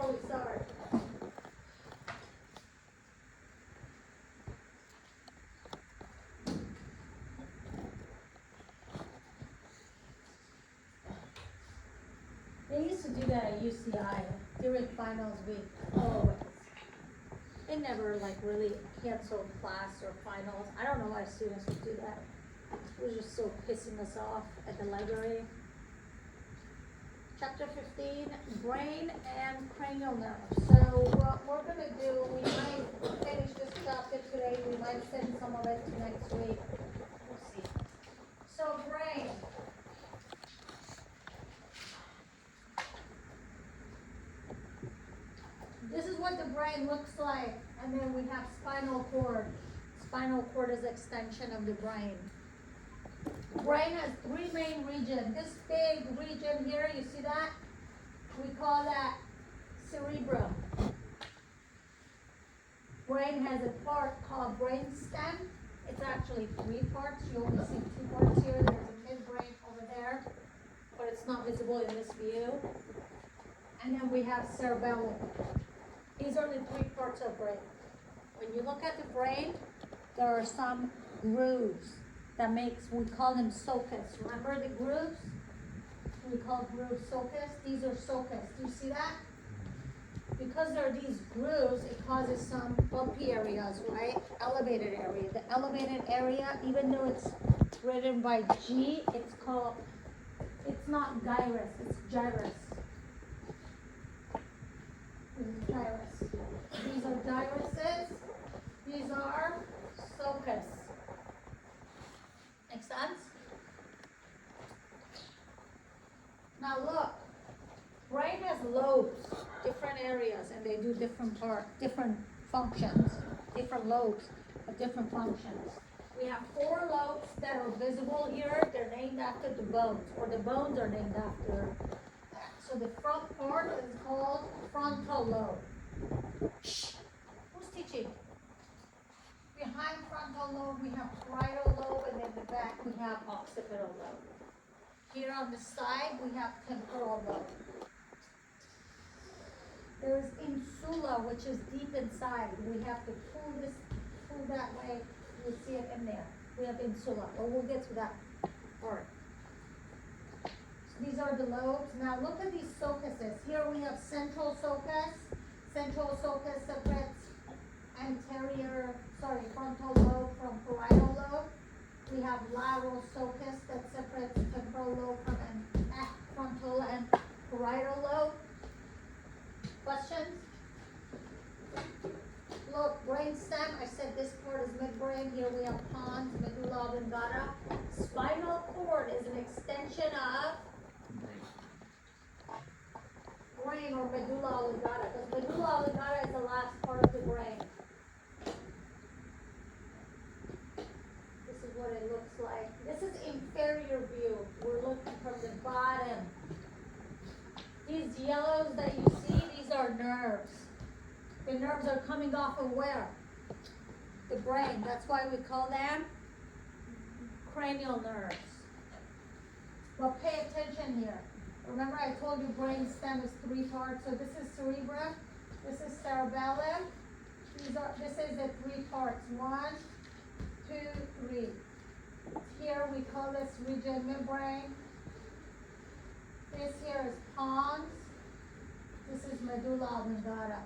before we start. They used to do that at UCI during finals week, always. They never like really canceled class or finals. I don't know why students would do that. It was just so pissing us off at the library. Chapter 15, brain and cranial nerves. So what we're gonna do, we might finish this chapter today, we might send some of it to next week. We'll see. So brain. This is what the brain looks like, and then we have spinal cord. Spinal cord is extension of the brain. Brain has three main regions. This big region here, you see that? We call that cerebrum. Brain has a part called brain stem. It's actually three parts. You only see two parts here. There's a midbrain over there, but it's not visible in this view. And then we have cerebellum. These are the three parts of brain. When you look at the brain, there are some grooves that we call them sulcus. Remember the grooves? We call grooves sulcus. These are sulcus. Do you see that? Because there are these grooves, it causes some bumpy areas, right? Elevated area. The elevated area, even though it's written by G, it's not gyrus, it's gyrus. This is gyrus. These are gyruses. These are sulcus. Make sense? Now look, brain has lobes, different areas, and they do different functions, different lobes of different functions. We have 4 lobes that are visible here. They're named after the bones, or the bones are named after. So the front part is called frontal lobe. Shh. Who's teaching? Behind frontal lobe, we have parietal lobe, and in the back, we have occipital lobe. Here on the side, we have temporal lobe. There's insula, which is deep inside. We have to pull that way. You'll see it in there. We have insula, but we'll get to that part. So these are the lobes. Now look at these sulcuses. Here we have central sulcus. Central sulcus separates frontal lobe from parietal lobe. We have lateral sulcus that separates temporal lobe from frontal and parietal lobe. Questions? Look, brain stem, I said this part is midbrain. Here we have pons, medulla oblongata. Spinal cord is an extension of brain or medulla oblongata, because medulla oblongata is the last part of the brain. This is what it looks like. This is inferior view. We're looking from the bottom. These yellows that you see, these are nerves. The nerves are coming off of where? The brain. That's why we call them cranial nerves. But pay attention here. Remember I told you brain stem is 3 parts. So this is cerebrum. This is cerebellum. This is the 3 parts. 1, 2, 3. Here we call this region midbrain. This here is pons. This is medulla oblongata.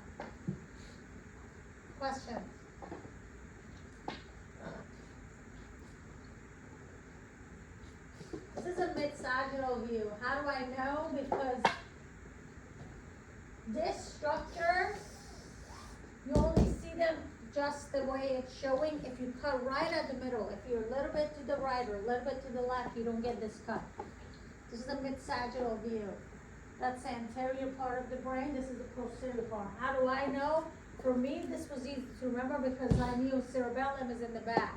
Question. This is a mid-sagittal view. How do I know? Because this structure, you only see them just the way it's showing. If you cut right at the middle, if you're a little bit to the right or a little bit to the left, you don't get this cut. This is a mid-sagittal view. That's the anterior part of the brain. This is the posterior part. How do I know? For me, this was easy to remember because I knew cerebellum is in the back.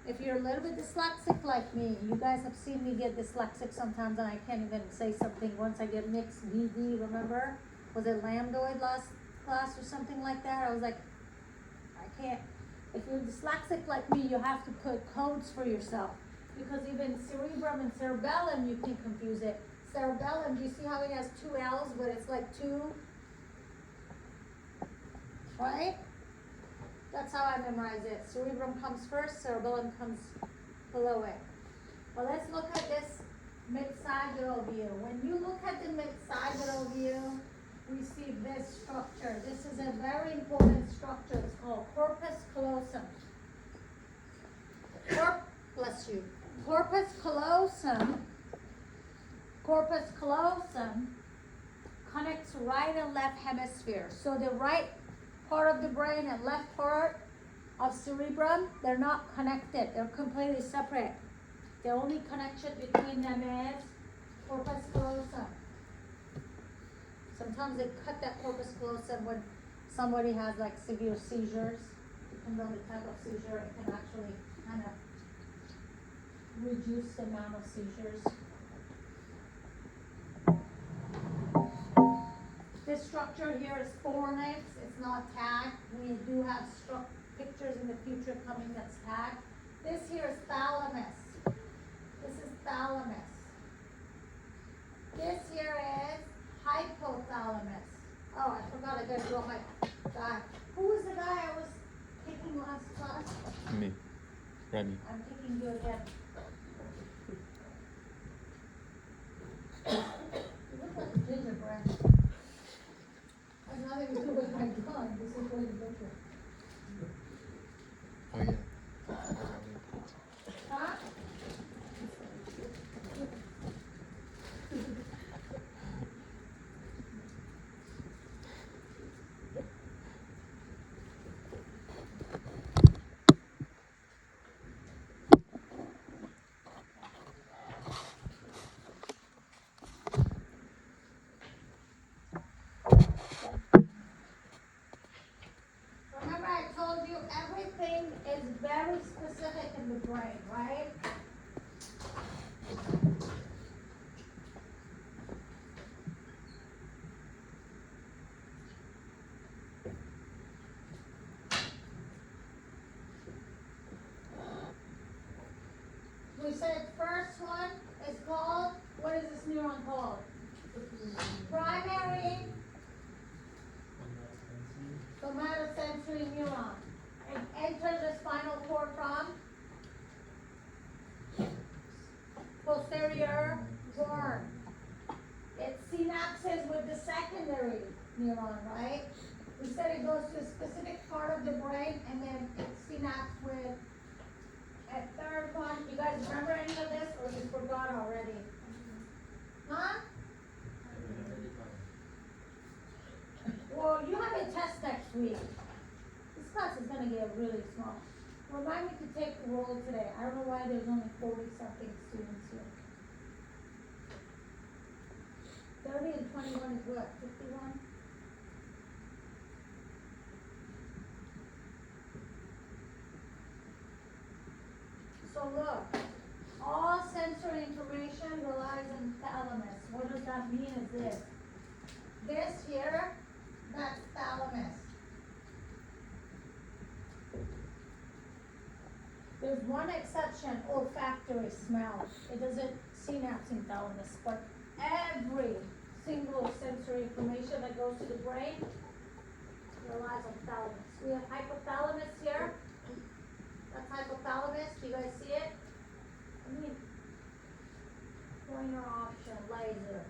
If you're a little bit dyslexic like me, you guys have seen me get dyslexic sometimes and I can't even say something once I get mixed BD, remember? Was it lambdoid last class or something like that? I was like, I can't. If you're dyslexic like me, you have to put codes for yourself. Because even cerebrum and cerebellum, you can confuse it. Cerebellum, do you see how it has 2 L's, but it's like 2 right? That's how I memorize it. Cerebrum comes first, cerebellum comes below it. But let's look at this mid-sagittal view. When you look at the mid-sagittal view, we see this structure. This is a very important structure. It's called corpus callosum. Bless you. Corpus callosum connects right and left hemisphere. So the right part of the brain and left part of cerebrum, they're not connected. They're completely separate. The only connection between them is corpus callosum. Sometimes they cut that corpus callosum when somebody has like severe seizures. Depends on the type of seizure, it can actually kind of reduce the amount of seizures. This structure here is fornix, it's not tagged. We do have pictures in the future coming that's tagged. This here is thalamus. This is thalamus. This here is hypothalamus. Oh, I forgot I gotta draw my guy. Who was the guy I was picking last class? Me. Remy. I'm picking you again. You look like a gingerbread. Has nothing to do with my gun. This is what you look like. Oh yeah. Huh? Remember I told you everything is very specific in the brain, right? We said first one is called, what is this neuron called? Primary somatosensory neuron. It enters the spinal cord from posterior horn. It synapses with the secondary neuron, right? We said it goes to a specific part of the brain and then it synapses with a third one. You guys remember any of this or you forgot already? Huh? Well, you have a test next week. This class is going to get really small. Remind me to take the roll today. I don't know why there's only 40-something students here. 30 and 21 is what? 51? So look, all sensory information relies on thalamus. What does that mean is this. This here, that's thalamus. There's one exception, olfactory smell. It doesn't synapse in thalamus, but every single sensory information that goes to the brain relies on thalamus. We have hypothalamus here. That's hypothalamus. Do you guys see it? I mean, pointer option, laser.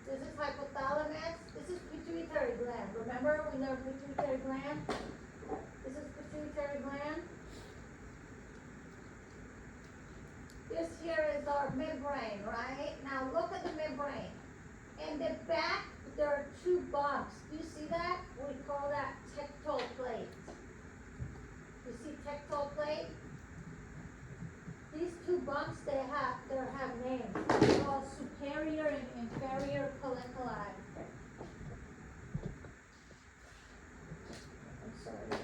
This is hypothalamus. This is pituitary gland. Remember we learned pituitary gland? This is pituitary gland. This here is our midbrain, right? Now look at the midbrain. In the back, there are two bumps. Do you see that? We call that tectile plate. You see tectile plate? These two bumps, they have names. They're called superior and inferior colliculi. I'm sorry.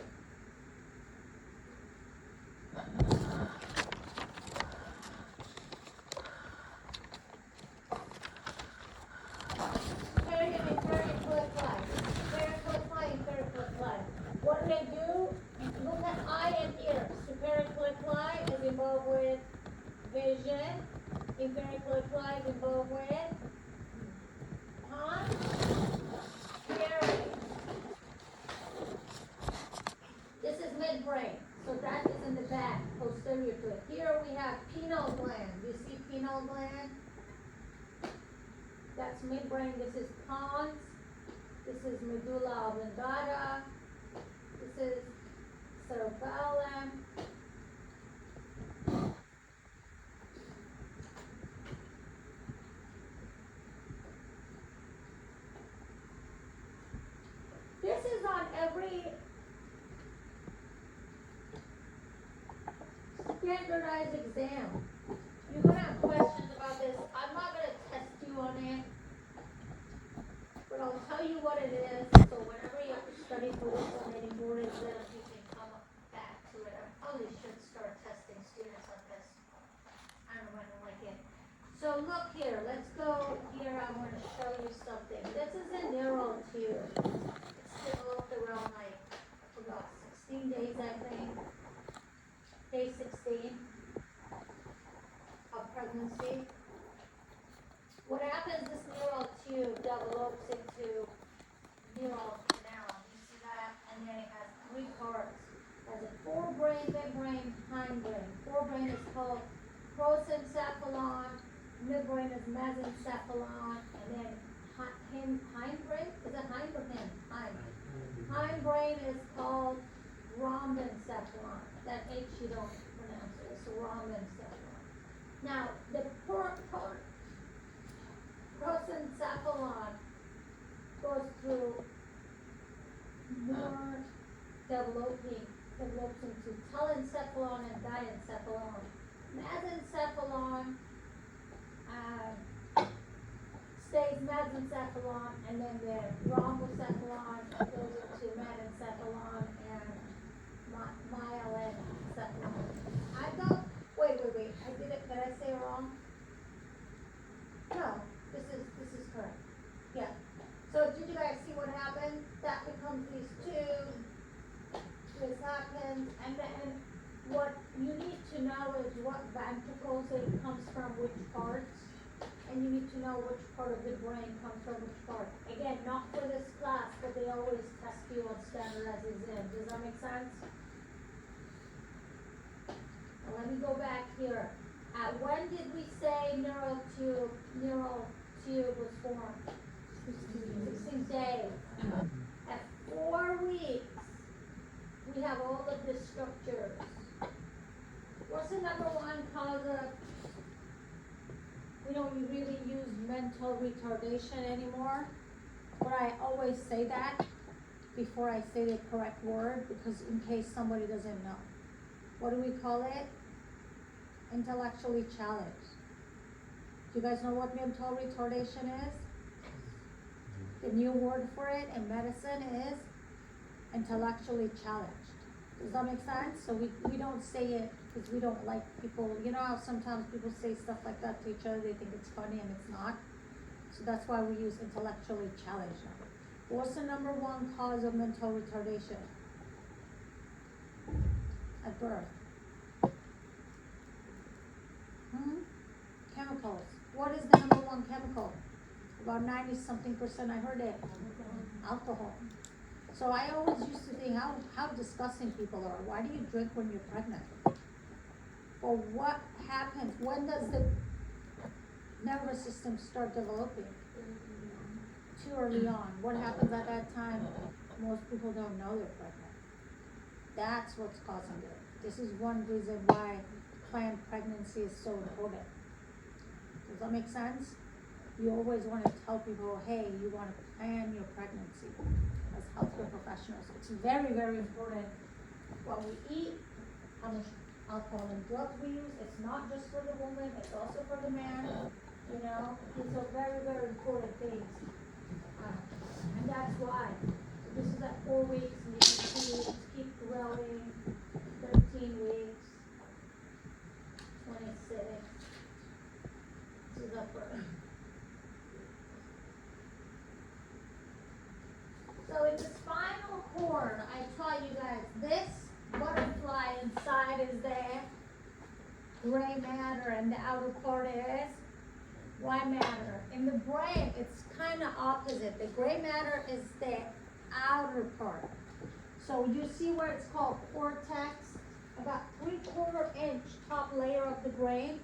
This is medulla oblongata. This is cerebellum. This is on every standardized exam. You're gonna have questions about this. I'm not gonna test you on it, but I'll tell you what it is. So whenever you have to study for this on any board exam, you can come back to it. I probably should start testing students on this. I don't know, I don't like it. So look here, let's go here. I'm gonna show you something. This is a neural tube. It's developed around like about 16 days, I think. Day 16 of pregnancy. What happens, this neural tube develops into neural canal. You see that? And then it has 3 parts. It has a forebrain, midbrain, hindbrain. Forebrain is called prosencephalon, midbrain is mesencephalon, and then hindbrain, is it hind or hind? Hindbrain is called rhombencephalon. That H you don't pronounce it, it's rhombencephalon. Now, the prosencephalon goes through more develops into telencephalon and diencephalon. Mesencephalon stays mesencephalon, and then the rhombocephalon goes into mesencephalon and myelencephalon. I thought, wait, did I say it wrong? No, this is correct. Yeah. So did you guys see what happened? That becomes these two, this happens, and then what you need to know is what ventricles it comes from, which parts, and you need to know which part of the brain comes from which part. Again, not for this class, but they always test you on standardized exams. Does that make sense? Now let me go back here. When did we say neural tube was formed? 16 days. At 4 weeks, we have all of the structures. What's the number 1 cause of, we don't really use mental retardation anymore, but I always say that before I say the correct word, because in case somebody doesn't know. What do we call it? Intellectually challenged. Do you guys know what mental retardation is? The new word for it in medicine is intellectually challenged. Does that make sense? So we don't say it because we don't like people, you know how sometimes people say stuff like that to each other, they think it's funny and it's not. So that's why we use intellectually challenged now. What's the number 1 cause of mental retardation at birth? Chemicals. What is the number 1 chemical? About 90-something%, I heard it. Alcohol. So I always used to think how disgusting people are. Why do you drink when you're pregnant? Or what happens? When does the nervous system start developing? Too early on. What happens at that time? Most people don't know they're pregnant. That's what's causing it. This is one reason why planned pregnancy is so important. Does that make sense? You always want to tell people, hey, you want to plan your pregnancy as healthcare professionals. It's very, very important what we eat, how much alcohol and drugs we use. It's not just for the woman, it's also for the man. You know, these are very, very important things. And that's why. So this is at 4 weeks, and you can see keep growing, 13 weeks, 26. This is upper. So in the spinal cord, I taught you guys this butterfly inside is the gray matter and the outer part is white matter. In the brain, it's kind of opposite. The gray matter is the outer part. So you see where it's called cortex, about 3/4 inch top layer of the brain.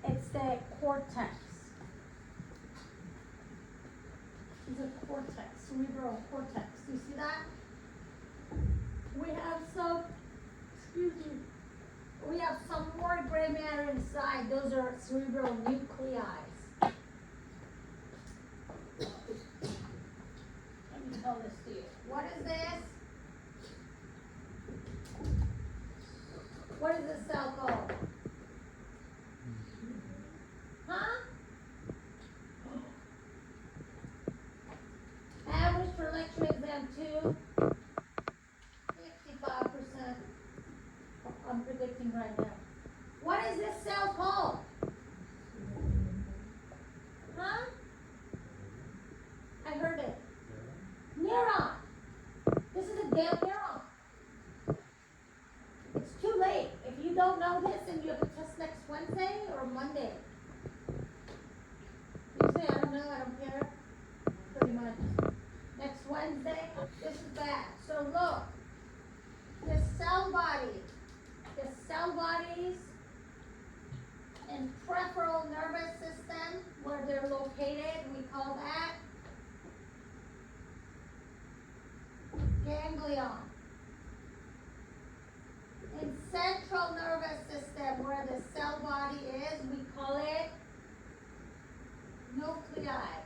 It's the cortex. is a cortex, cerebral cortex. Do you see that? We have some, excuse me, we have some more gray matter inside. Those are cerebral nuclei. Let me tell this to you. What is this? What is this cell called? Huh? Average for lecture exam 2, 65%. I'm predicting right now. What is this cell called? Huh? I heard it. Neuron. This is a damn neuron. It's too late. If you don't know this and you have a test next Wednesday or Monday, you say, I don't know, I don't care. Pretty much. Next Wednesday, this is bad. So look, the cell bodies in peripheral nervous system, where they're located, we call that ganglion. In central nervous system, where the cell body is, we call it nuclei.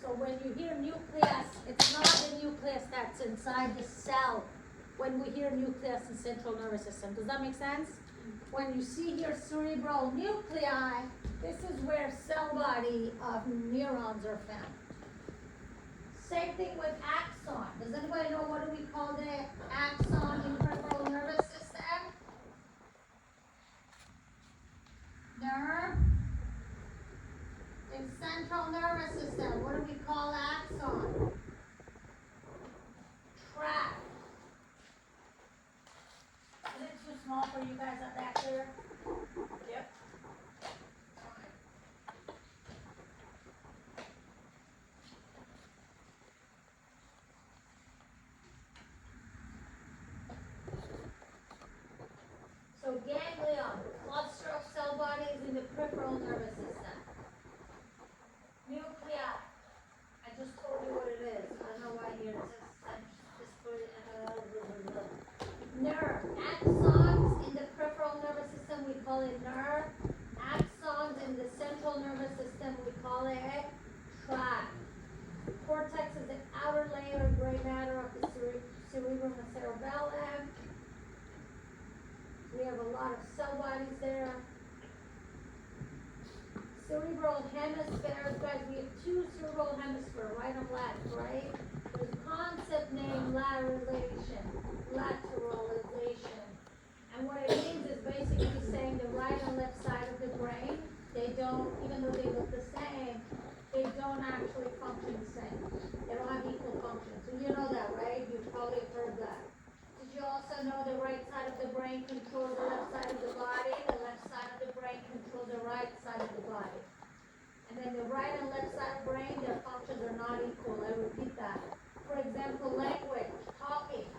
So when you hear nucleus, it's not the nucleus that's inside the cell. When we hear nucleus in central nervous system, does that make sense? When you see here cerebral nuclei, this is where cell body of neurons are found. Same thing with axon. Does anybody know what do we call the axon in peripheral nervous system? Nerve. In central nervous system, what do we call axon? Tract. Is it too small for you guys up back there? Yep. So ganglion, cluster of cell bodies in the peripheral nervous system. Nuclei. I just told you what it is. I don't know why here it says nerve. Axons in the peripheral nervous system, we call it nerve. Axons in the central nervous system, we call it tract. Cortex is the outer layer of gray matter of the cerebrum and cerebellum. We have a lot of cell bodies there. Cerebral hemispheres, guys, we have two cerebral hemispheres, right and left, right? There's a concept named lateralization. And what it means is basically saying the right and left side of the brain, they don't, even though they look the same, they don't actually function the same. They don't have equal function. So you know that, right? You've probably heard that. Did you also know the right side of the brain controls the left side of the body? The left side of the brain controls the right side of the body. And then the right and left side of the brain, their functions are not equal. I repeat that. For example, language, talking.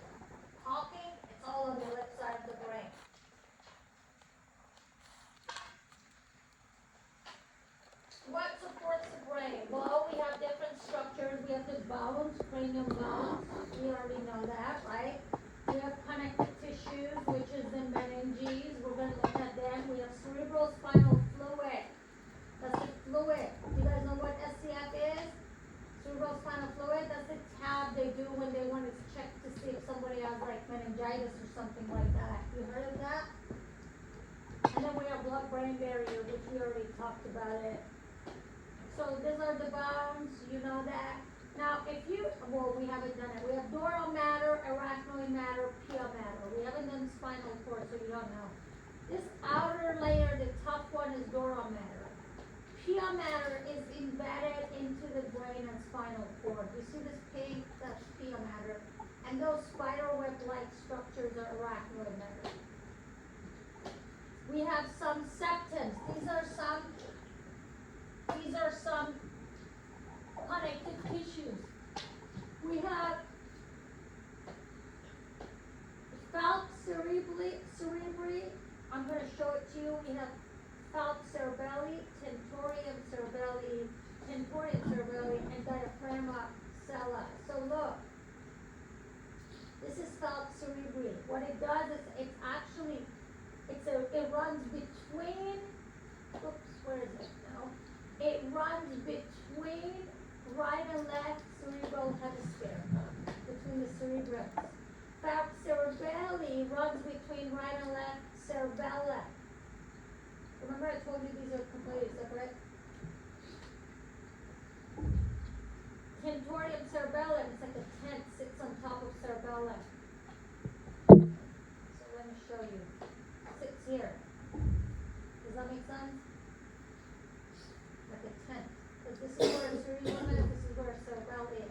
Talking, it's all on the left side of the brain. What supports the brain? Well, we have different structures. We have the bones, cranial bones. We already know that, right? We have connective tissues, which is the meninges. We're going to look at them. We have cerebral spinal fluid. That's the fluid. Do you guys know what SCF is? Cerebral spinal fluid. That's the tab they do when they want to check to see if somebody has like meningitis or something like that. You heard of that? And then we have blood-brain barrier, which we already talked about it. So these are the bones, you know that. Now, if you, well, we haven't done it. We have dural matter, arachnoid matter, pia matter. We haven't done spinal cord, so you don't know. This outer layer, the top one, is dural matter. Pia matter is embedded into the brain and spinal cord. You see this pink? That's pia matter. And those spider web-like structures are arachnoid matter. We have some septums. These are some connective tissues. We have falx cerebri. I'm going to show it to you. We have falx cerebelli, tentorium cerebelli, and diaphragma what it does is it runs between, oops, where is it now? It runs between right and left cerebral hemisphere, between the cerebrums. In fact, cerebelli runs between right and left cerebella. Remember I told you these are completely separate? Tentorium cerebellum, it's like a tent, sits on top of cerebellum. So let me show you. Sits here. Does that make sense? Like a tent. Because this is where cerebellum is, this is where cerebellum is.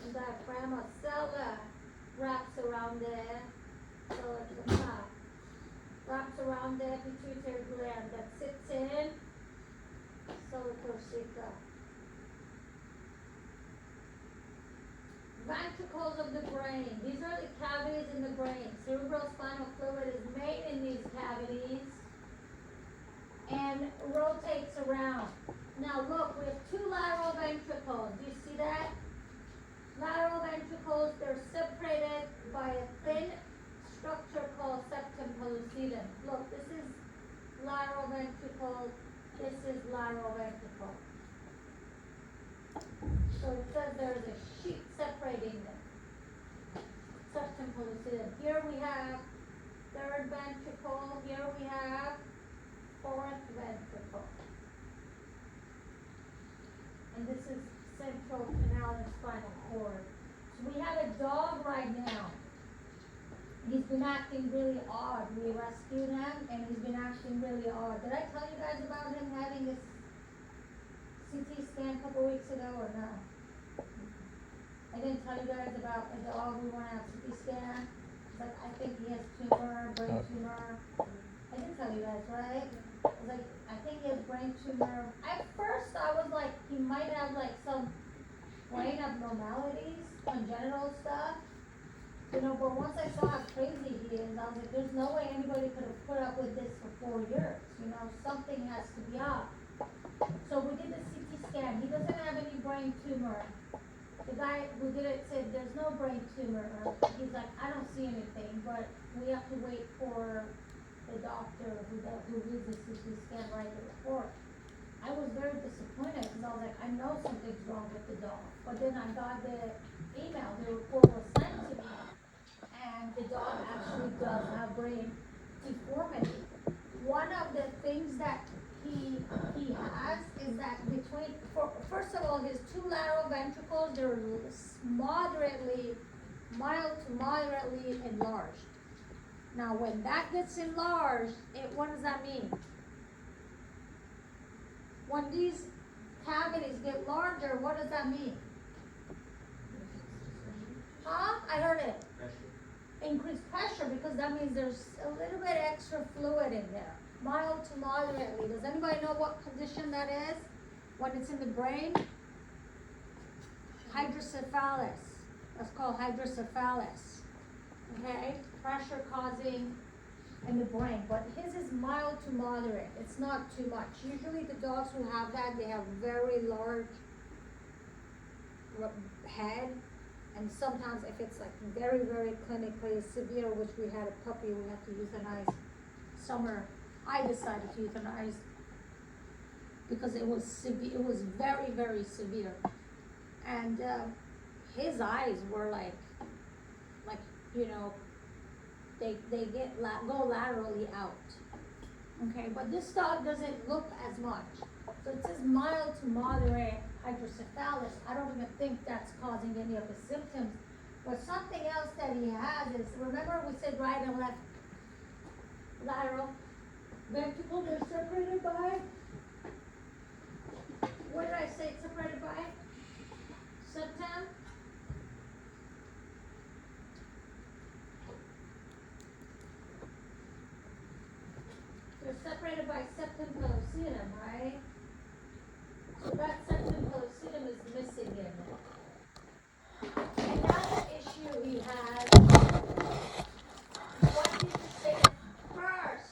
And diaphragm cella wraps around there. So at the top. Wraps around the pituitary gland that sits in Solocorsica. Ventricles of the brain. These are the cavities in the brain. Cerebrospinal fluid is made in these cavities and rotates around. Now look, we have two lateral ventricles. Do you see that? Lateral ventricles, they're separated by a thin structure called septum pellucidum. Look, this is lateral ventricle, this is lateral ventricle. So it says there's a sheet separating them. Septum pellucidum. Here we have third ventricle, here we have fourth ventricle. And this is central canal and spinal cord. So we have a dog right now. He's been acting really odd. We rescued him and he's been acting really odd. Did I tell you guys about him having this CT scan a couple weeks ago or no? I didn't tell you guys about a dog we want to have CT scan. But I think he has tumor, brain tumor. I didn't tell you guys, right? I was like, I think he has brain tumor. At first I was like, he might have like some brain abnormalities, congenital stuff. You know, but once I saw how crazy he is, I was like, there's no way anybody could have put up with this for 4 years. You know, something has to be up. So we did the CT scan. He doesn't have any brain tumor. The guy who did it said, there's no brain tumor. He's like, I don't see anything, but we have to wait for the doctor who reads the CT scan, write the report. I was very disappointed because I was like, I know something's wrong with the dog. But then I got the email, the report was sent to me, and the dog actually does have brain deformity. One of the things that he has is that first of all, his two lateral ventricles, they're mild to moderately enlarged. Now, when that gets enlarged, what does that mean? When these cavities get larger, what does that mean? Huh? I heard it. Pressure. Increased pressure, because that means there's a little bit extra fluid in there. Mild to moderately. Does anybody know what condition that is? When it's in the brain? Hydrocephalus. That's called hydrocephalus. Okay? Pressure causing in the brain. But his is mild to moderate. It's not too much. Usually the dogs who have that, they have very large head. And sometimes if it's like very, very clinically severe, which we had a puppy, we had to euthanize. Summer, I decided to euthanize because it was severe. It was very, very severe. And his eyes were like, you know, they go laterally out. Okay, but this dog doesn't look as much. So it says mild to moderate hydrocephalus. I don't even think that's causing any of the symptoms. But something else that he has is, remember we said right and left lateral ventricles are separated by, what did I say it's separated by? Septum? They're separated by septum pellucidum, right? So that septum pellucidum is missing in it. Another issue he has, what did you say the first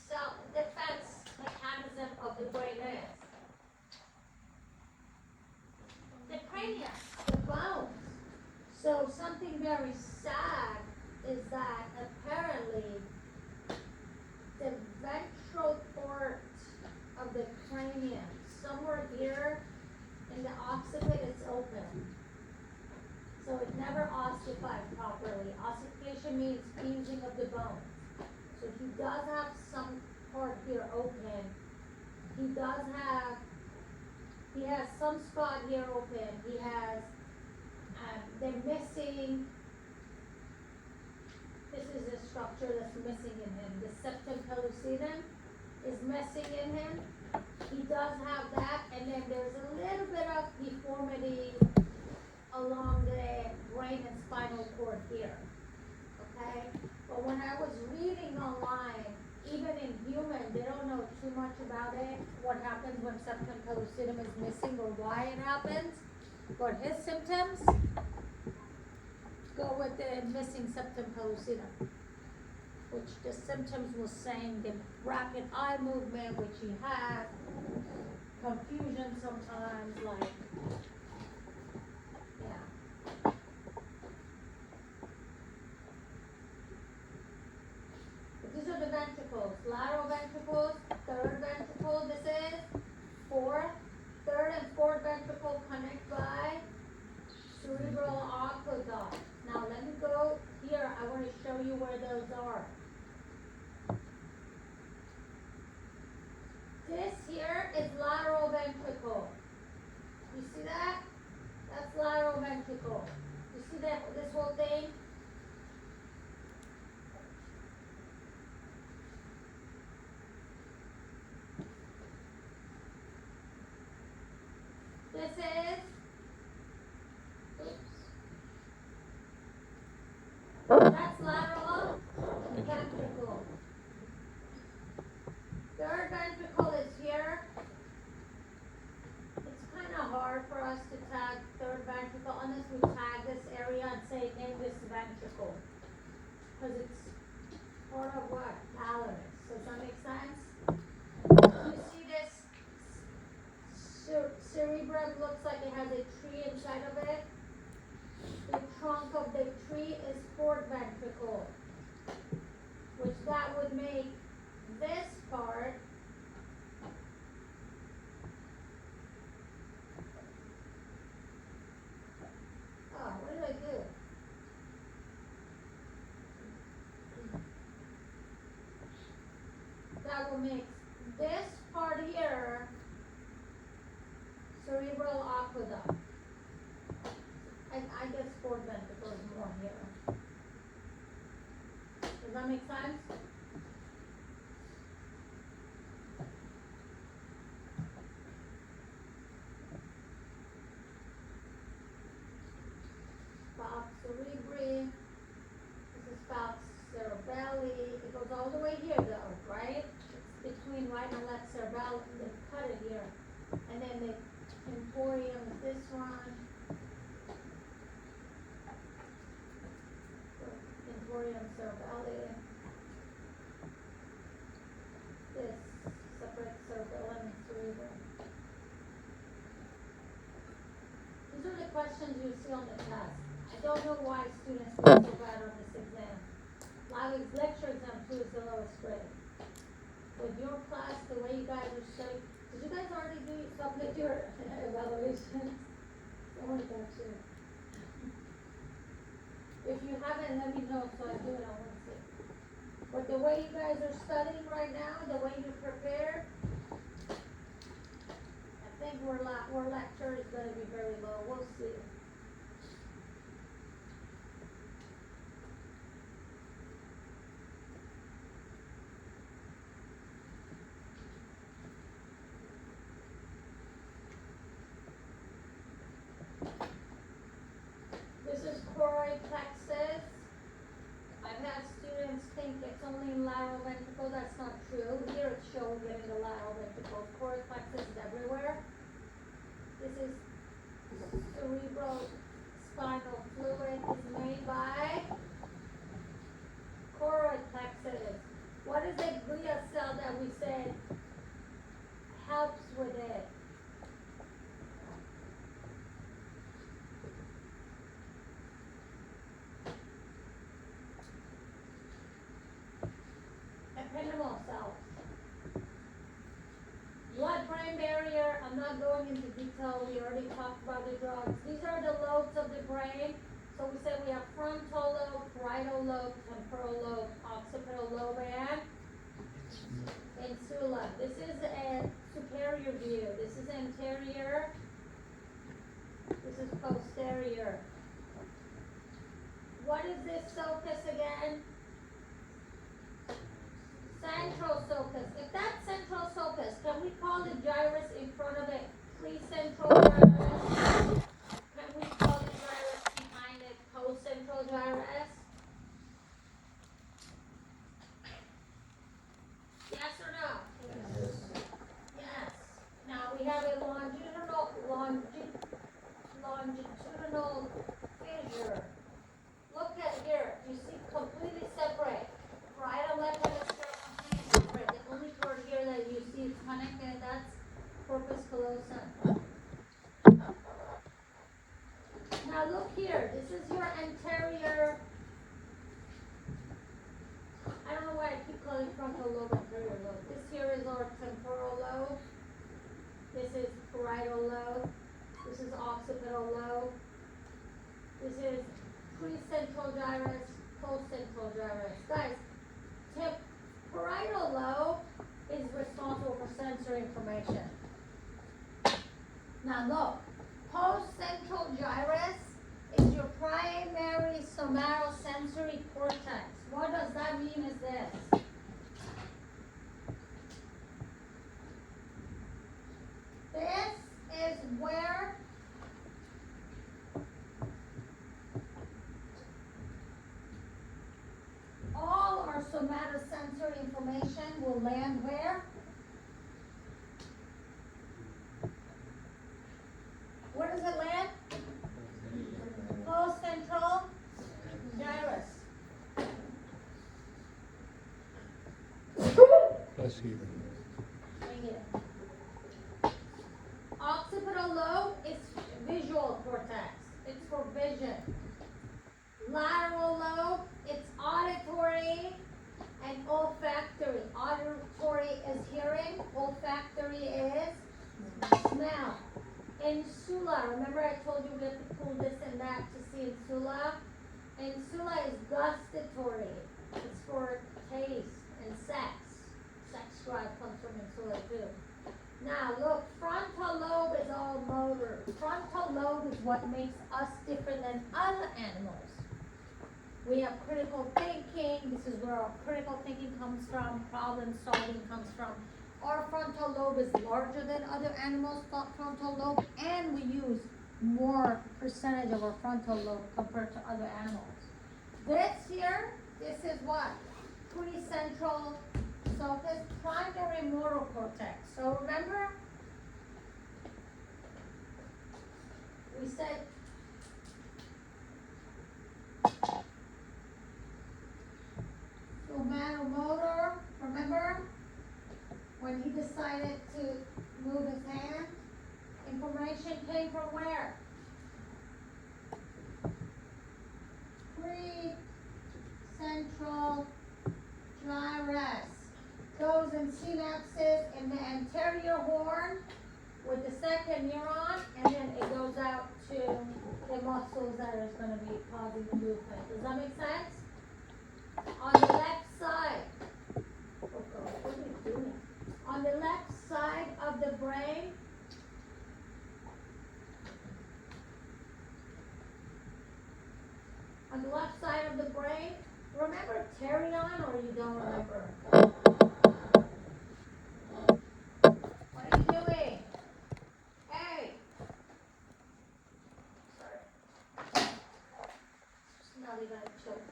self-defense mechanism of the brain is? The cranium, the bones. So something very sad is that apparently the ventral port of the cranium, somewhere here in the occiput, is open. So it never ossified properly. Ossification means fusing of the bones. So he does have some part here open. He has some spot here open. He has, they're missing, this is a structure that's missing in him. The septum pellucidum is missing in him. He does have that, and then there's a little bit of deformity along the brain and spinal cord here, okay? But when I was reading online, even in human, they don't know too much about it, what happens when septum pellucidum is missing or why it happens. But his symptoms go with the missing septum pellucidum, which the symptoms was saying the rapid eye movement, which he had, confusion sometimes, like, yeah. These are the ventricles, lateral ventricles, third ventricle, this is fourth, third and fourth ventricle connect by cerebral aqueduct. Now let me go here, I want to show you where those are. This here is lateral ventricle. You see that? That's lateral ventricle. You see that, this whole thing? This is, oops. That's lateral ventricle. Third ventricle is here. It's kind of hard for us to tag third ventricle unless we tag this area and say in this ventricle. Because it's part of what? Thalamus. Does that make sense? You see this cerebrum looks like it has a tree inside of it. The trunk of the tree is fourth ventricle, which that would make this part what did I do? That will make this part here cerebral aqueduct. I guess fourth ventricle is more here. Does that make sense? Falx cerebri. This is falx cerebelli. It goes all the way here though, right? It's between right and left cerebellum. They cut it here. And then the emporium is this one. Emporium cerebelli. This separate cerebellum and cerebrum. These are the questions you see on the test. I don't know why students do so bad on this exam. Lecture exam 2 is the lowest grade. With your class, the way you guys are studying, did you guys already submit your evaluations? Someone got you. If you haven't, let me know so I do it on Wednesday. But the way you guys are studying right now, the way you prepare, I think our lecture is going to be very low. We'll see. This is choroid plexus. I've had students think it's only in lateral ventricle. That's not true. Here it's showing it in the lateral ventricle. Choroid plexus is everywhere. This is cerebral spinal fluid is made by choroid plexus. What is a glia cell that we said helps with it? going into detail, we already talked about the drugs. These are the lobes of the brain. So we said we have frontal lobe, parietal lobe, temporal lobe, occipital lobe, and insula. This is a superior view. This is anterior. This is posterior. What is this sulcus again? Central sulcus. If that's central sulcus, can we call the gyrus in front of it precentral gyrus? Can we call the gyrus behind it postcentral gyrus? Yes or no? Yes. Now we have a longitudinal fissure. Look at here. You see completely separate. Right and left hand is completely separate. The only part here that you see is connected, that's corpus callosum. Now look here. This is your anterior. I don't know why I keep calling frontal lobe anterior lobe. This here is our temporal lobe. This is parietal lobe. This is occipital lobe. This is precentral gyrus, postcentral gyrus. Guys, parietal lobe is responsible for sensory information. Now look, postcentral gyrus is your primary somatosensory cortex. What does that mean is this? This is where all our somatosensory information will land where? Where does it land? Postcentral gyrus. Bless you. Right here. Occipital lobe is visual cortex. It's for vision. Lateral lobe, it's auditory and olfactory. Auditory is hearing, olfactory is smell. Insula, remember I told you we have to pull this and that to see insula? Insula is gustatory. It's for taste and sex. Sex drive comes from insula too. Now look, frontal lobe is all motor. Frontal lobe is what makes us different than other animals. We have critical thinking. This is where our critical thinking comes from. Problem solving comes from. Our frontal lobe is larger than other animals' frontal lobe, and we use more percentage of our frontal lobe compared to other animals. This here, this is what? Precentral sulcus, primary motor cortex. So remember, we said somatomotor, remember? When he decided to move his hand, information came from where? Precentral gyrus. Goes in synapses in the anterior horn with the second neuron, and then it goes out to the muscles that are going to be causing the movement. Does that make sense? On the left side, oh God, what are you doing? On the left side of the brain, remember Terion or you don't remember? What are you doing? Hey! Sorry. Smelly gonna choke.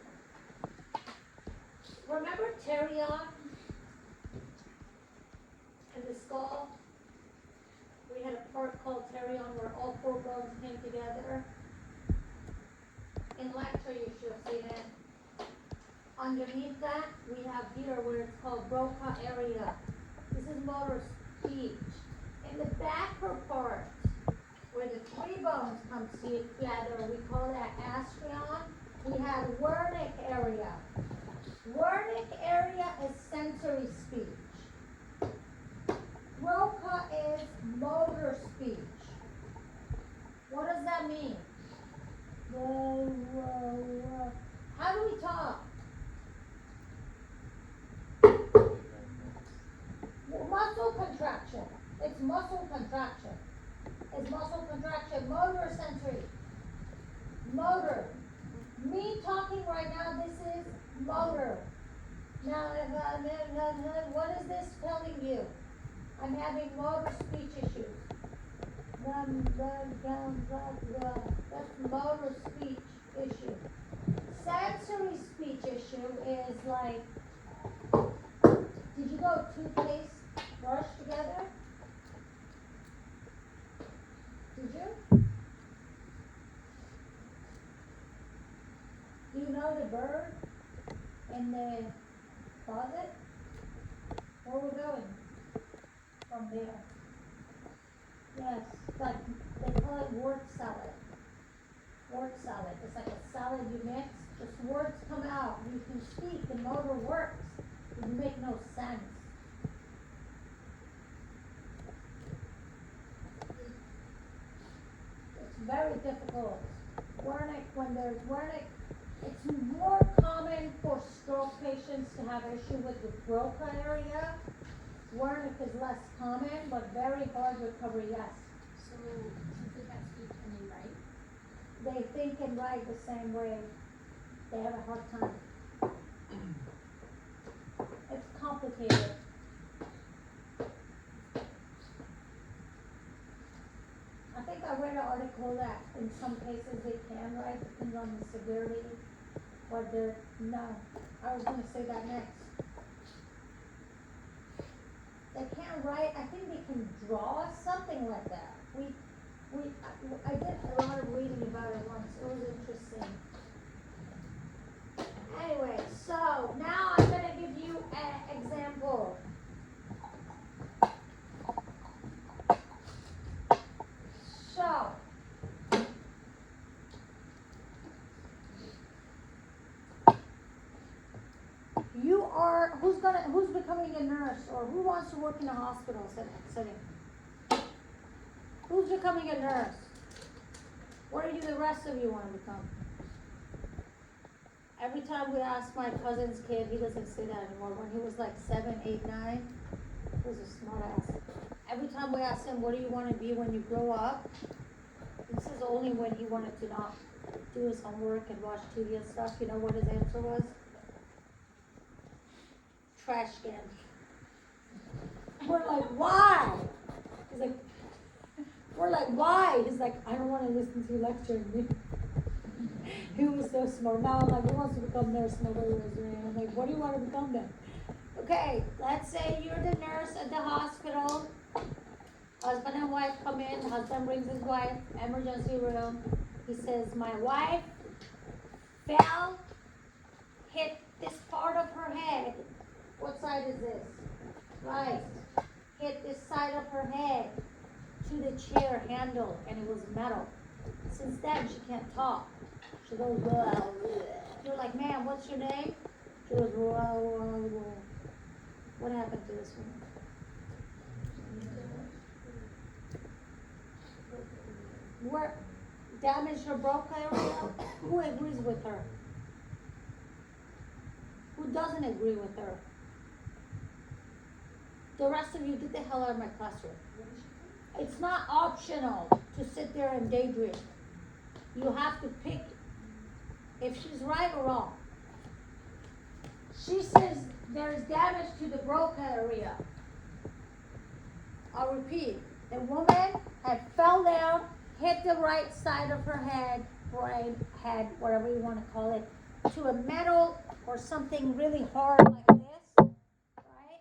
Remember Terion? In the skull? We had a part called Terion where all four bones came together. In lecture you should have seen it. Underneath that, we have here where it's called Broca area. This is motor speech. In the backer part, where the three bones come together, we call that astrion. We have Wernicke area. Wernicke area is sensory speech. Broca is motor speech. What does that mean? How do we talk? Muscle contraction. It's muscle contraction. It's muscle contraction. Motor sensory. Motor. Me talking right now, this is motor. Now, what is this telling you? I'm having motor speech issues. That's motor speech issue. Sensory speech issue is like, did you go toothpaste brush together? Did you? Do you know the bird in the closet? Where we're going? From there. Yes, like they call it word salad. Word salad. It's like a salad you mix. Just words come out. You can speak. The motor works. It make no sense. It's very difficult. Wernicke, when there's Wernicke, it's more common for stroke patients to have issue with the Broca area. Wernicke is less common, but very hard recovery, yes. So, since they can't speak, can they write? They think and write the same way. They have a hard time. It's complicated. I think I read an article that in some cases they can write, depending on the severity, but they're, no, I was gonna say that next. They can't write, I think they can draw, something like that. I did a lot of reading about it once, it was interesting. Anyway, so now I'm gonna give you an example. So, who's becoming a nurse, or who wants to work in a hospital setting? Who's becoming a nurse? What do the rest of you want to become? Every time we ask my cousin's kid, he doesn't say that anymore. When he was like 7, 8, 9, he was a smart ass. Every time we ask him, what do you want to be when you grow up? This is only when he wanted to not do his homework and watch TV and stuff. You know what his answer was? Trash can. We're like, why? He's like, we're like, why? He's like, I don't want to listen to you lecturing me. He was so smart. Now I'm like, who wants to become nurse? Nobody raised their hand. I'm like, what do you want to become then? Okay, let's say you're the nurse at the hospital. Husband and wife come in. Husband brings his wife, emergency room. He says, my wife fell, hit this part of her head. What side is this? Right. Hit this side of her head to the chair handle, and it was metal. Since then, she can't talk. She goes, well, you're like, ma'am, what's your name? She goes, well. What happened to this woman? Where damaged her Broca area? Who agrees with her? Who doesn't agree with her? The rest of you, get the hell out of my classroom. It's not optional to sit there and daydream. You have to pick if she's right or wrong. She says there's damage to the Broca area. I'll repeat. The woman had fell down, hit the right side of her head, brain, head, whatever you want to call it, to a metal or something really hard like this, right?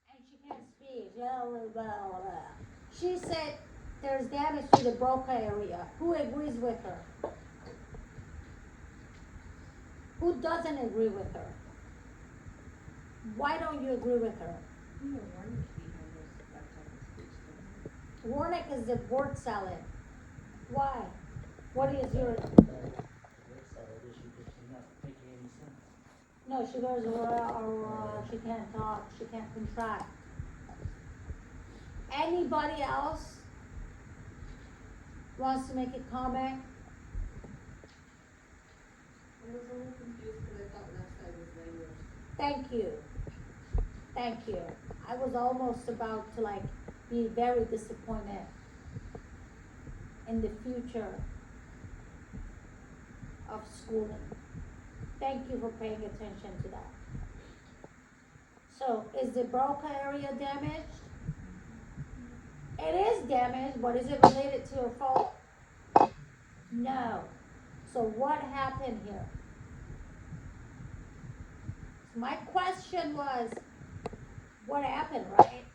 And she can't speak. She said there's damage to the Broca area. Who agrees with her? Who doesn't agree with her? Why don't you agree with her? Wernicke is the word salad. Why? What is your... No, she goes, she can't talk, she can't contract. Anybody else? wants to make a comment? I was a little confused because I thought left side was language. Thank you. Thank you. I was almost about to like be very disappointed in the future of schooling. Thank you for paying attention to that. So, is the Broca area damaged? It is damaged, but is it related to a fault? No. So what happened here? My question was, what happened, right?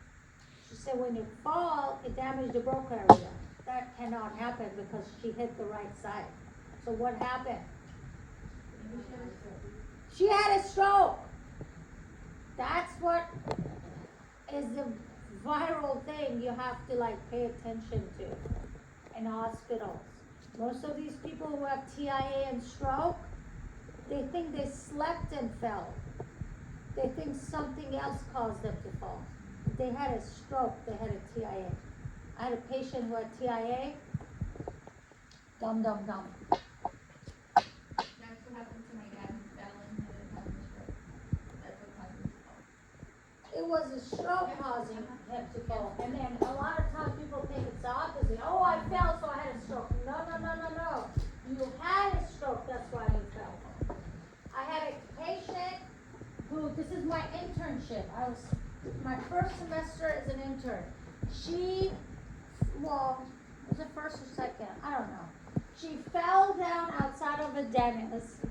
She said when you fall, it damaged the Broca area. That cannot happen because she hit the right side. So what happened? She had a stroke. That's what is the viral thing you have to like pay attention to in hospitals. Most of these people who have TIA and stroke, they think they slept and fell. They think something else caused them to fall. They had a stroke, they had a TIA. I had a patient who had TIA. Dum dum dum. That's what happened to my dad. He fell and he had a stroke. That's what caused him to fall. It was a stroke causing him to fall. And then a lot of times people think it's the opposite. Oh, I fell, so I had a stroke. No, no, no, no, no. You had a stroke, that's why you fell. I had a patient who, this is my internship. My first semester as an intern. She, was it first or second? I don't know. She fell down outside of a dentist.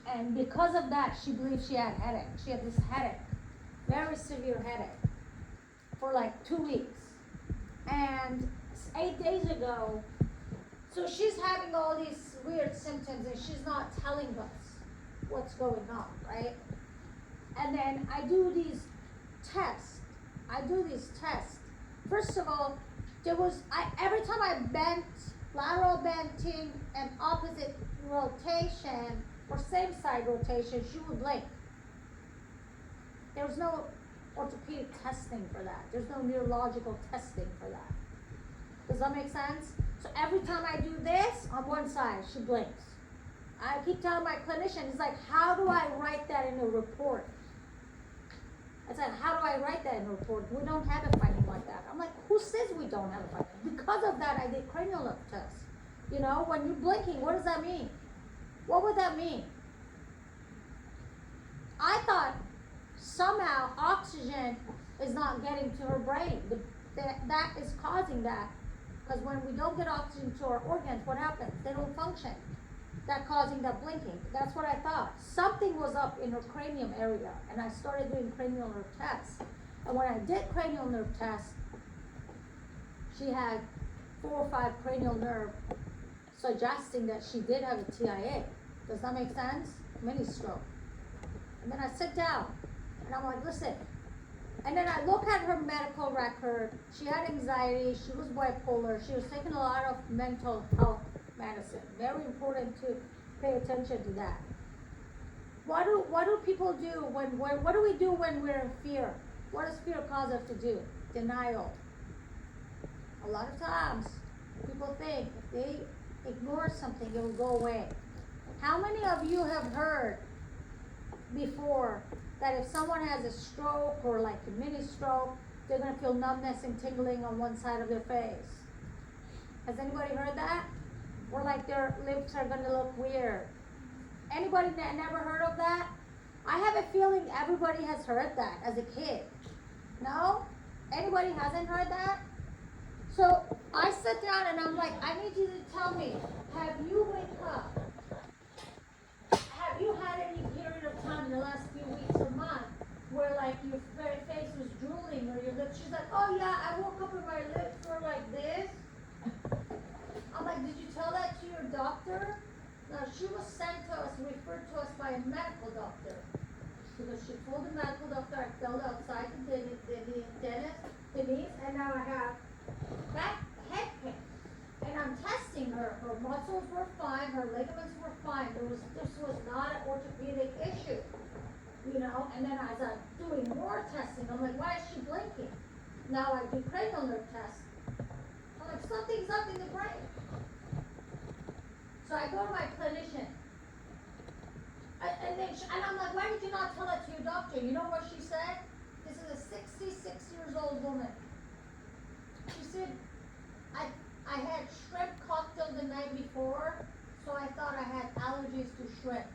And because of that, she believes she had a headache. She had this headache. Very severe headache for like 2 weeks. And 8 days ago, so she's having all these weird symptoms and she's not telling us what's going on, right? And then I do these tests. First of all, every time I bent, lateral benting and opposite rotation or same side rotation, she would blink. There was no orthopedic testing for that. There's no neurological testing for that. Does that make sense? So every time I do this on one side, she blinks. I keep telling my clinician, he's like, how do I write that in a report? I said, how do I write that in a report? We don't have a finding like that. I'm like, who says we don't have a finding? Because of that, I did cranial nerve tests. You know, when you're blinking, what does that mean? What would that mean? I thought somehow oxygen is not getting to her brain. That is causing that. Because when we don't get oxygen to our organs, what happens? They don't function. That causing that blinking. That's what I thought. Something was up in her cranium area. And I started doing cranial nerve tests. And when I did cranial nerve tests, she had 4 or 5 cranial nerve suggesting that she did have a TIA. Does that make sense? Mini stroke. And then I sit down and I'm like, listen. And then I look at her medical record. She had anxiety. She was bipolar. She was taking a lot of mental health medicine. Very important to pay attention to that. What do people do what do we do when we're in fear? What does fear cause us to do? Denial. A lot of times people think if they ignore something, it will go away. How many of you have heard before that if someone has a stroke or like a mini stroke, they're going to feel numbness and tingling on one side of their face? Has anybody heard that? Or like their lips are going to look weird? Anybody never heard of that? I have a feeling everybody has heard that as a kid. No? Anybody hasn't heard that? So I sit down and I'm like, I need you to tell me, have you had any period of time in the last few weeks or month where like your face was drooling or your lips? She's like, oh yeah, I woke up and my lips were like this. I'm like, did you tell that to your doctor? No, she was sent to us, referred to us by a medical doctor. Because she told the medical doctor I fell outside the dentist, Denise, and now I have head pain. And I'm testing her. Her muscles were fine, her ligaments were fine. This was not an orthopedic issue. You know, and then as I'm doing more testing, I'm like, why is she blinking? Now I do cranial nerve tests. I'm like, something's up in the brain. So I go to my clinician. And I'm like, why did you not tell that to your doctor? You know what she said? This is a 66 years old woman. She said, I had shrimp cocktail the night before, so I thought I had allergies to shrimp.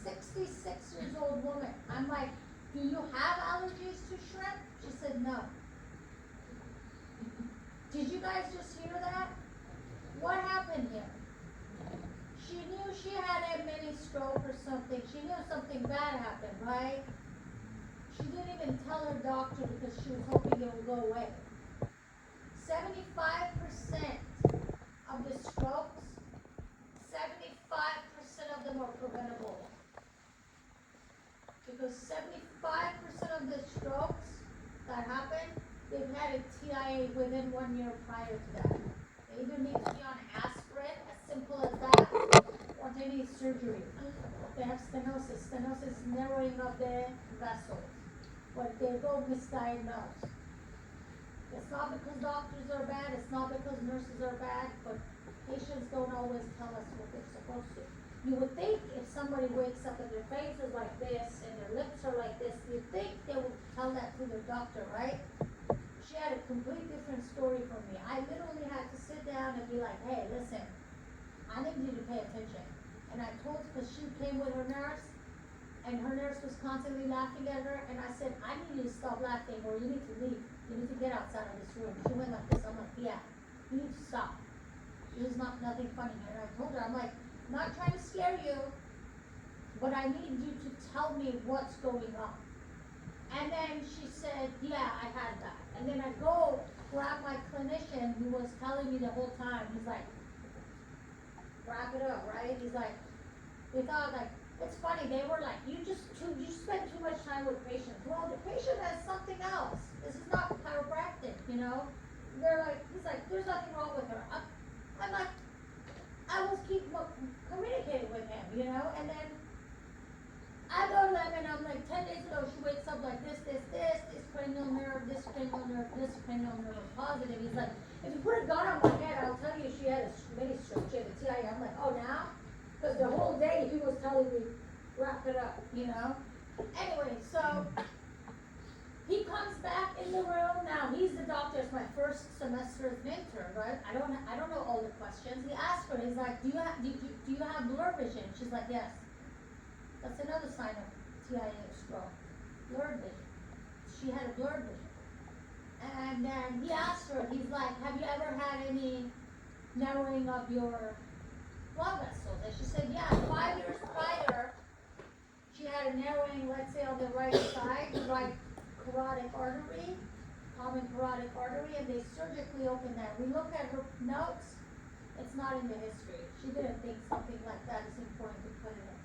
66 years old woman. I'm like, do you have allergies to shrimp? She said, no. Did you guys just hear that? What happened here? She knew she had a mini stroke or something. She knew something bad happened, right? She didn't even tell her doctor because she was hoping it would go away. 75% of the strokes, 75% of them are preventable. Because 75% of the strokes that happen, they've had a TIA within 1 year prior to that. They either need to be on aspirin, as simple as that, or they need surgery. They have stenosis. Stenosis is narrowing of the vessels. But they go misdiagnosed. It's not because doctors are bad, it's not because nurses are bad, but patients don't always tell us what they're supposed to. You would think if somebody wakes up and their face is like this and their lips are like this, you'd think they would tell that to their doctor, right? She had a complete different story from me. I literally had to sit down and be like, hey, listen, I need you to pay attention. And I told, because she came with her nurse, and her nurse was constantly laughing at her, and I said, I need you to stop laughing, or you need to leave. You need to get outside of this room. She went like this. I'm like, yeah, you need to stop. There's nothing funny here. And I told her, I'm like, I'm not trying to scare you, but I need you to tell me what's going on. And then she said, yeah, I had that. And then I go grab my clinician who was telling me the whole time. He's like, wrap it up, right? He's like, they thought like, it's funny, they were like, you spend too much time with patients. Well, the patient has something else. This is not chiropractic, you know? They're like, he's like, there's nothing wrong with her. I'm like, I was communicating with him, you know? And then I go to them and I'm like, 10 days ago, she wakes up like this cranial nerve, this cranial nerve, this cranial nerve positive. He's like, if you put a gun on my head, I'll tell you she had a mini stroke, she had a TIA. I'm like, oh, now? Because the whole day he was telling me, wrap it up, you know? Anyway, so he comes back in the room. Now he's the doctor. It's my first semester as an intern, right? I don't know all the questions. He asked her, he's like, do you have blur vision? She's like, yes. That's another sign of TIA stroke. Blurred vision. She had a blurred vision. And then he asked her, he's like, have you ever had any narrowing of your blood vessels? And she said, yeah, 5 years prior, she had a narrowing, let's say on the right side, the right carotid artery, common carotid artery, and they surgically opened that. We look at her notes, it's not in the history. She didn't think something like that is important to put it in.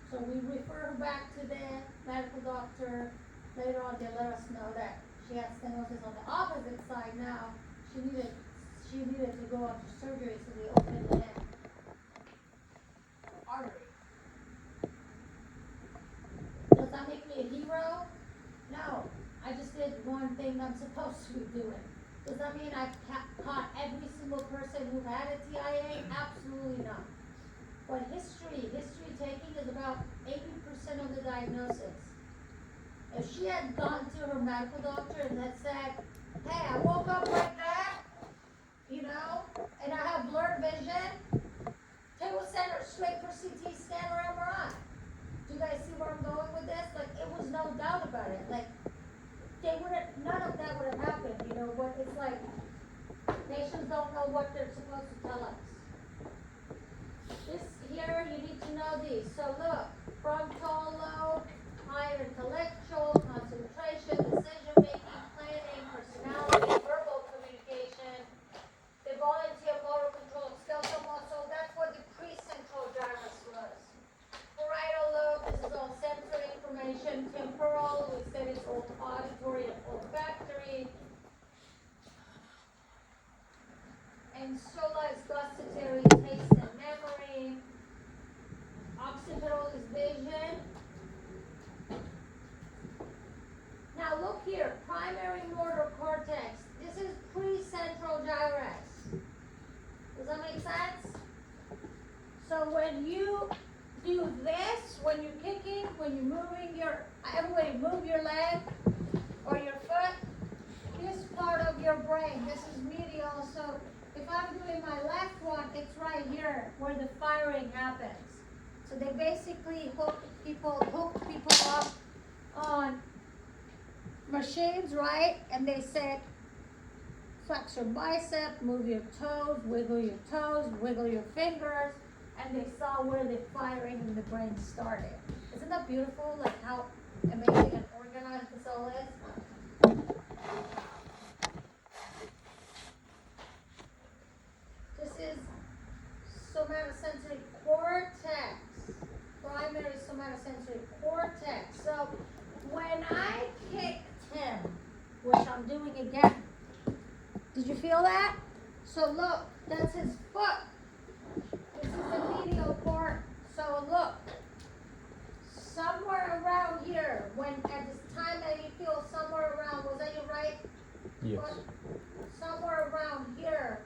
So we refer her back to the medical doctor. Later on, they let us know that she had stenosis on the opposite side now. She needed to go under surgery, so they opened the artery. Does that make me a hero? No. I just did one thing I'm supposed to be doing. Does that mean I've caught every single person who had a TIA? Absolutely not. But history taking is about 80% of the diagnosis. If she had gone to her medical doctor and had said, hey, I woke up like that, you know, and I have blurred vision, they will send her straight for CT scan or MRI. Do you guys see where I'm going with this? Like, it was no doubt about it. Like, none of that would have happened, you know, but it's like, patients don't know what they're supposed to tell us. This here, you need to know these. So look, frontal lobe, higher intellectual, concentration, decision making, planning, personality, verbal communication, the volunteer motor control, skeletal muscle, that's what the precentral gyrus was. Parietal lobe, this is all sensory information. Temporal, we said it's all auditory and olfactory. And sola is gustatory, taste and memory. Occipital is vision. So when you do this, when you're kicking, when you're moving everybody move your leg or your foot, this part of your brain, this is medial, so if I'm doing my left one, it's right here where the firing happens. So they basically hook people up on machines, right? And they said, flex your bicep, move your toes, wiggle your fingers, and they saw where the firing in the brain started. Isn't that beautiful? Like how amazing and organized this all is? This is somatosensory cortex, primary somatosensory cortex. So when I kicked him, which I'm doing again, did you feel that? So look, that's his foot. This is the medial part. So look, somewhere around here, when at this time that you feel somewhere around, was that your right Yes. foot? Somewhere around here,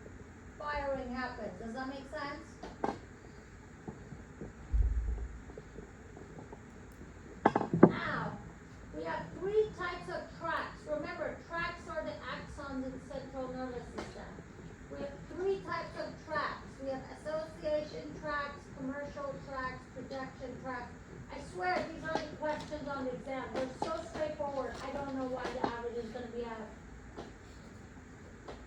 firing happens. Does that make sense? Now, we have three types of tracts. Remember, tracts are the axons in the central nervous system. We have three types of tracts. We have association tracts, commercial tracts, projection tracts. I swear these are the questions on the exam. They're so straightforward. I don't know why the average is going to be out.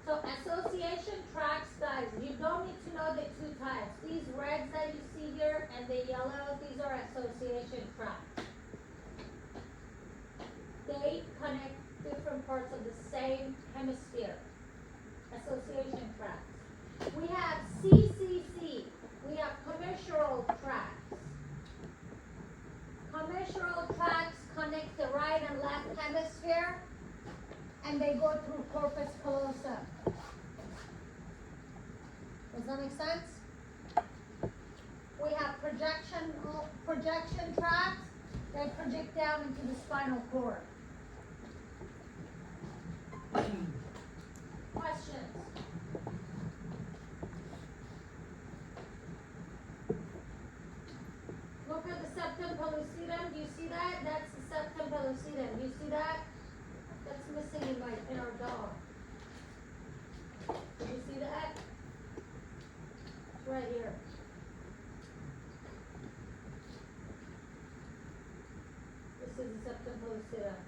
So association tracts, guys, you don't need to know the two types. These reds that you see here and the yellow, these are association tracts. They connect different parts of the same hemisphere. Association tracts. We have CCC. We have commissural tracts. Commissural tracts connect the right and left hemisphere, and they go through corpus callosum. Does that make sense? We have projection tracts. They project down into the spinal cord. Questions? Look at the septum pellucidum. Do you see that? That's the septum pellucidum. Do you see that? That's missing in our dog. Do you see that? It's right here. This is the septum pellucidum.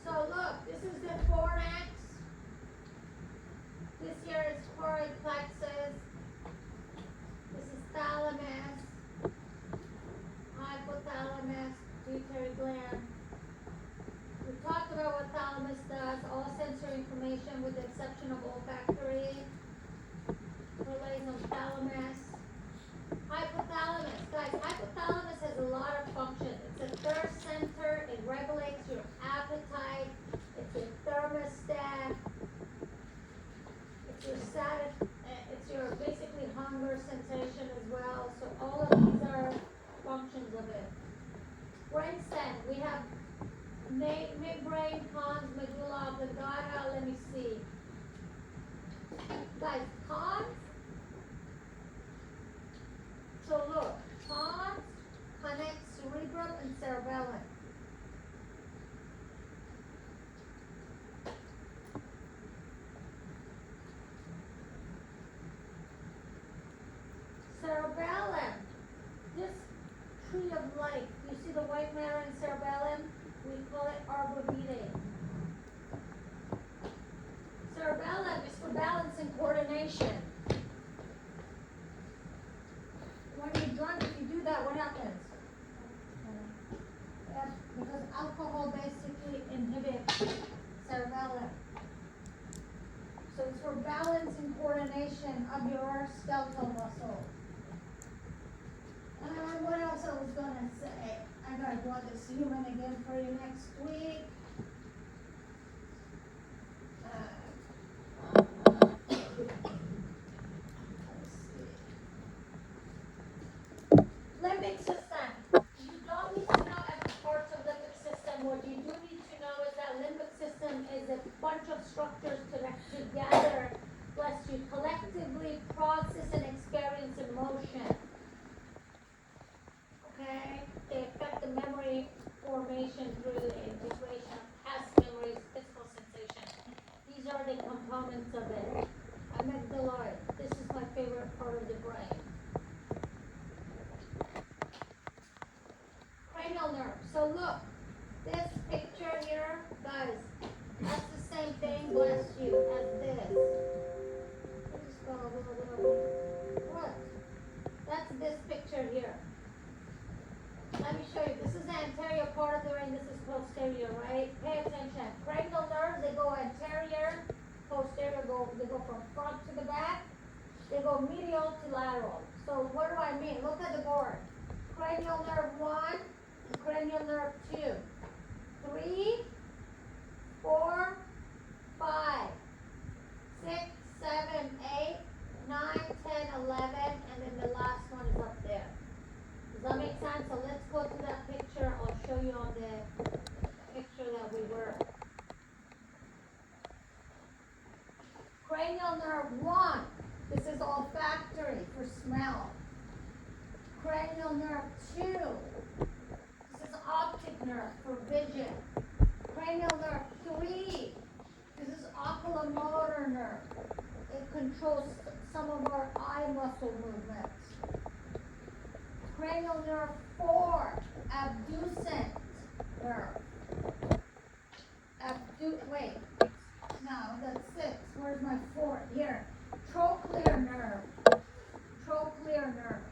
So look, this is the fornix. This here is choroid plexus. This is thalamus, hypothalamus, pituitary gland. We talked about what thalamus does, all sensory information with the exception of olfactory. Relays on thalamus. Hypothalamus, guys, hypothalamus has a lot of functions. It's a thirst center, it regulates your appetite, it's your thermostat, it's your basically hunger sensation as well. So all of these are functions of it. Brainstem, we have midbrain, pons, medulla oblongata. Let me see. Guys, pons. So look, pons connects cerebrum and cerebellum. Cerebellum, this tree of life. You see the white matter in cerebellum? We call it arboretum. Cerebellum is for balance and coordination. When you're drunk, if you do that, what happens? Because alcohol basically inhibits cerebellum. So it's for balance and coordination of your skeletal muscle. What else I was gonna say? I gotta draw this human again for you next week. Let's see. Limbic system. You don't need to know every part of limbic system, what you do need to know is that limbic system is a bunch of structures connected together, plus you collectively process and experience emotion. Okay? They affect the memory formation through the integration of past memories, physical sensation. These are the components of it. Amygdala, this is my favorite part of the brain. Cranial nerve. So look, this picture here, guys, that's the same thing, bless you, as this. Let me just go a little bit. What? That's this picture here. Let me show you. This is the anterior part of the brain. This is posterior, right? Pay attention. Cranial nerves, they go anterior, posterior, they go from front to the back. They go medial to lateral. So what do I mean? Look at the board. Cranial nerve 1, and cranial nerve 2. 3, 4, 5, 6, 7, 8, 9, 10, 11, and then the last one is up there. Does that make sense? So let's go to that picture. I'll show you on the picture that we were. Cranial nerve 1. This is olfactory for smell. Cranial nerve 2. This is optic nerve for vision. Cranial nerve 3. This is oculomotor nerve. It controls some of our eye muscle movements. Cranial nerve 4, abducent nerve. Wait, no, that's 6. Where's my 4? Here. Trochlear nerve. Trochlear nerve.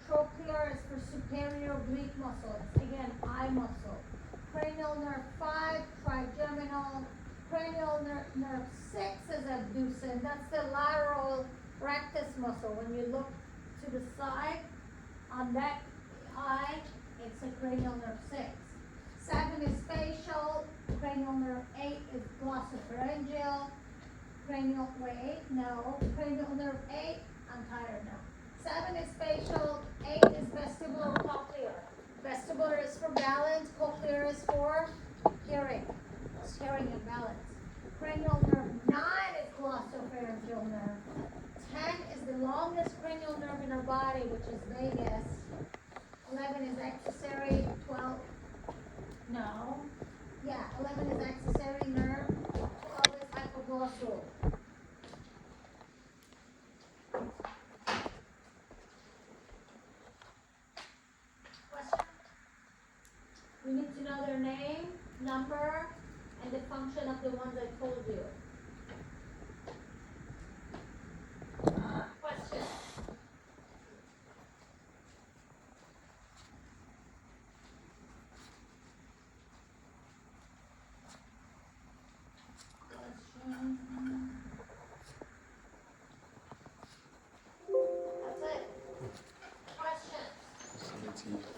Trochlear is for superior oblique muscle. It's again eye muscle. Cranial nerve 5, trigeminal. Cranial nerve 6 is abducent. That's the lateral rectus muscle. When you look to the side, on that eye, it's a cranial nerve 6. 7 is facial. Cranial nerve 8 is glossopharyngeal. Cranial nerve 8, I'm tired now. 7 is facial. 8 is vestibulocochlear. Vestibular is for balance. Cochlear is for hearing. It's hearing and balance. Cranial nerve 9 is glossopharyngeal nerve. 10 is the longest cranial nerve in our body, which is vagus. 11 is accessory. 11 is accessory nerve. 12 is hypoglossal. Question? We need to know their name, number, and the function of the ones I told you. Question? That's it. Questions? Send it to you.